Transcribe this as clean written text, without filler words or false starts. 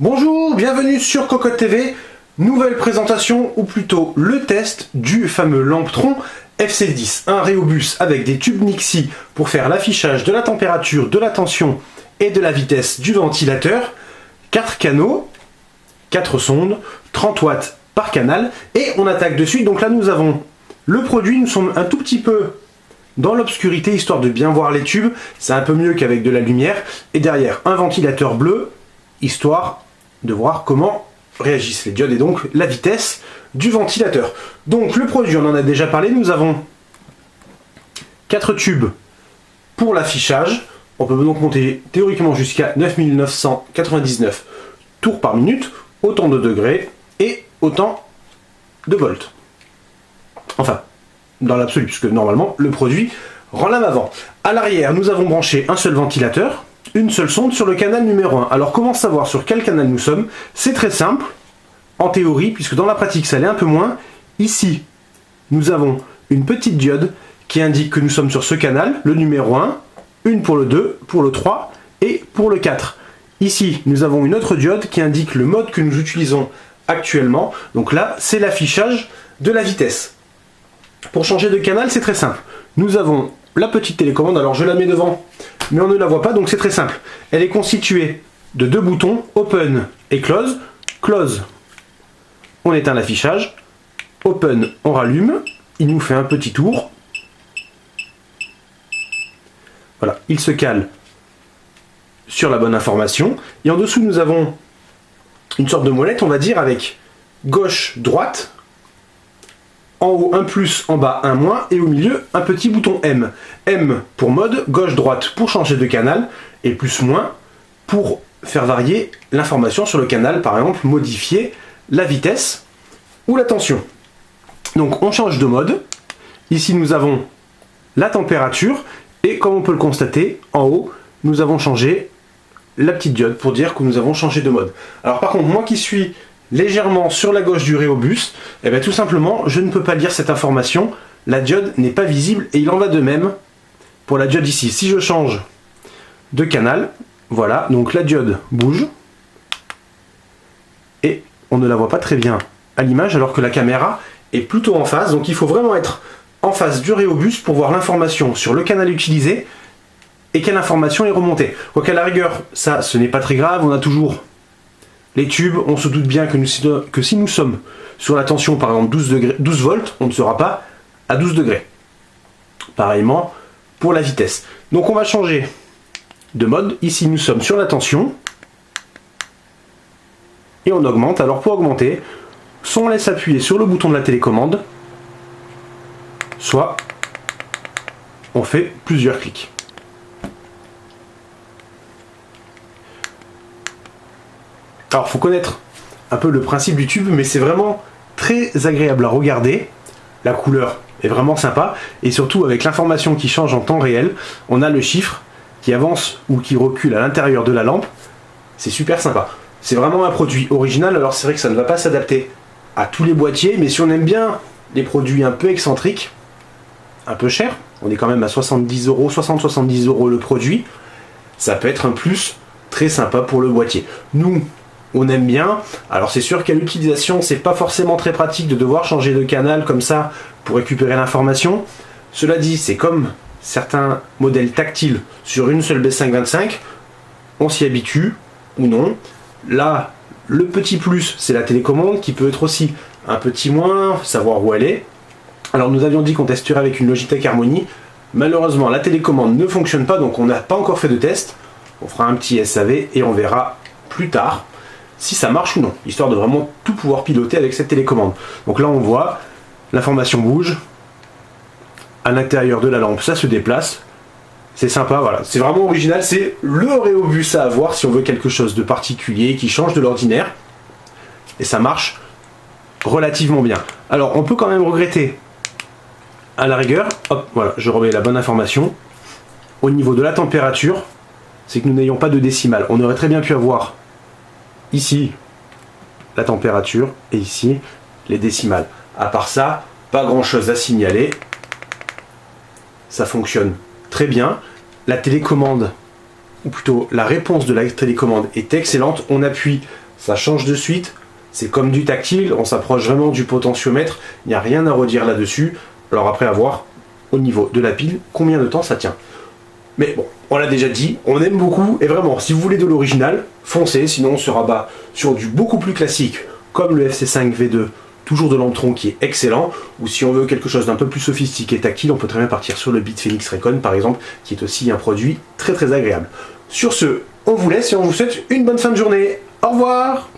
Bonjour, bienvenue sur Cocotte TV, nouvelle présentation, ou plutôt le test du fameux Lamptron FC10, un Rhéobus avec des tubes Nixie pour faire l'affichage de la température, de la tension et de la vitesse du ventilateur, 4 canaux, 4 sondes, 30 watts par canal, et on attaque de suite. Donc là nous avons le produit, nous sommes un tout petit peu dans l'obscurité histoire de bien voir les tubes, c'est un peu mieux qu'avec de la lumière, et derrière un ventilateur bleu, histoire de voir comment réagissent les diodes et donc la vitesse du ventilateur. Donc le produit, on en a déjà parlé, nous avons 4 tubes pour l'affichage. On peut donc monter théoriquement jusqu'à 9999 tours par minute, autant de degrés et autant de volts. Enfin, dans l'absolu, puisque normalement le produit rend lame avant. À l'arrière, nous avons branché un seul ventilateur, une seule sonde sur le canal numéro 1. Alors comment savoir sur quel canal nous sommes? C'est très simple, en théorie, puisque dans la pratique ça l'est un peu moins. Ici, nous avons une petite diode qui indique que nous sommes sur ce canal, le numéro 1, une pour le 2, pour le 3 et pour le 4. Ici, nous avons une autre diode qui indique le mode que nous utilisons actuellement. Donc là, c'est l'affichage de la vitesse. Pour changer de canal, c'est très simple. Nous avons la petite télécommande, alors je la mets devant, mais on ne la voit pas, donc c'est très simple. Elle est constituée de deux boutons, Open et Close. Close, on éteint l'affichage. Open, on rallume. Il nous fait un petit tour. Voilà, il se cale sur la bonne information. Et en dessous, nous avons une sorte de molette, on va dire, avec gauche, droite. En haut, un plus, en bas, un moins, et au milieu, un petit bouton M. M pour mode, gauche-droite pour changer de canal, et plus-moins pour faire varier l'information sur le canal, par exemple, modifier la vitesse ou la tension. Donc on change de mode. Ici, nous avons la température, et comme on peut le constater, en haut, nous avons changé la petite diode pour dire que nous avons changé de mode. Alors par contre, moi qui suis légèrement sur la gauche du Rhéobus, et bien tout simplement, je ne peux pas lire cette information. La diode n'est pas visible et il en va de même pour la diode ici. Si je change de canal, voilà, donc la diode bouge et on ne la voit pas très bien à l'image alors que la caméra est plutôt en face. Donc il faut vraiment être en face du Rhéobus pour voir l'information sur le canal utilisé et quelle information est remontée. Quoiqu'à la rigueur, ça ce n'est pas très grave, on a toujours les tubes, on se doute bien que si nous sommes sur la tension par exemple 12 volts, on ne sera pas à 12 degrés. Pareillement pour la vitesse. Donc on va changer de mode. Ici nous sommes sur la tension. Et on augmente. Alors pour augmenter, soit on laisse appuyer sur le bouton de la télécommande, soit on fait plusieurs clics. Alors, il faut connaître un peu le principe du tube, mais c'est vraiment très agréable à regarder. La couleur est vraiment sympa. Et surtout, avec l'information qui change en temps réel, on a le chiffre qui avance ou qui recule à l'intérieur de la lampe. C'est super sympa. C'est vraiment un produit original. Alors, c'est vrai que ça ne va pas s'adapter à tous les boîtiers, mais si on aime bien les produits un peu excentriques, un peu chers, on est quand même à 70 €, 60-70 € le produit, ça peut être un plus très sympa pour le boîtier. Nous, on aime bien. Alors c'est sûr qu'à l'utilisation, c'est pas forcément très pratique de devoir changer de canal comme ça pour récupérer l'information. Cela dit, c'est comme certains modèles tactiles sur une seule B525, on s'y habitue ou non. Là, le petit plus, c'est la télécommande qui peut être aussi un petit moins, savoir où elle est. Alors nous avions dit qu'on testerait avec une Logitech Harmony. Malheureusement, la télécommande ne fonctionne pas, donc on n'a pas encore fait de test. On fera un petit SAV et on verra plus tard si ça marche ou non, histoire de vraiment tout pouvoir piloter avec cette télécommande. Donc là on voit, l'information bouge, à l'intérieur de la lampe ça se déplace, c'est sympa, voilà, c'est vraiment original, c'est le Rhéobus à avoir si on veut quelque chose de particulier, qui change de l'ordinaire, et ça marche relativement bien. Alors on peut quand même regretter, à la rigueur, hop, voilà, je remets la bonne information, au niveau de la température, c'est que nous n'ayons pas de décimale. On aurait très bien pu avoir ici la température et ici les décimales. À part ça, pas grand chose à signaler. Ça fonctionne très bien. La télécommande, ou plutôt la réponse de la télécommande est excellente. On appuie ça change de suite, c'est comme du tactile, on s'approche vraiment du potentiomètre, il n'y a rien à redire là-dessus. Alors après à voir, au niveau de la pile, combien de temps ça tient. Mais bon, on l'a déjà dit, on aime beaucoup, et vraiment, si vous voulez de l'original, foncez, sinon on se rabat sur du beaucoup plus classique, comme le FC5 V2, toujours de Lamptron qui est excellent, ou si on veut quelque chose d'un peu plus sophistiqué et tactile, on peut très bien partir sur le Beat Phoenix Recon par exemple, qui est aussi un produit très très agréable. Sur ce, on vous laisse et on vous souhaite une bonne fin de journée. Au revoir!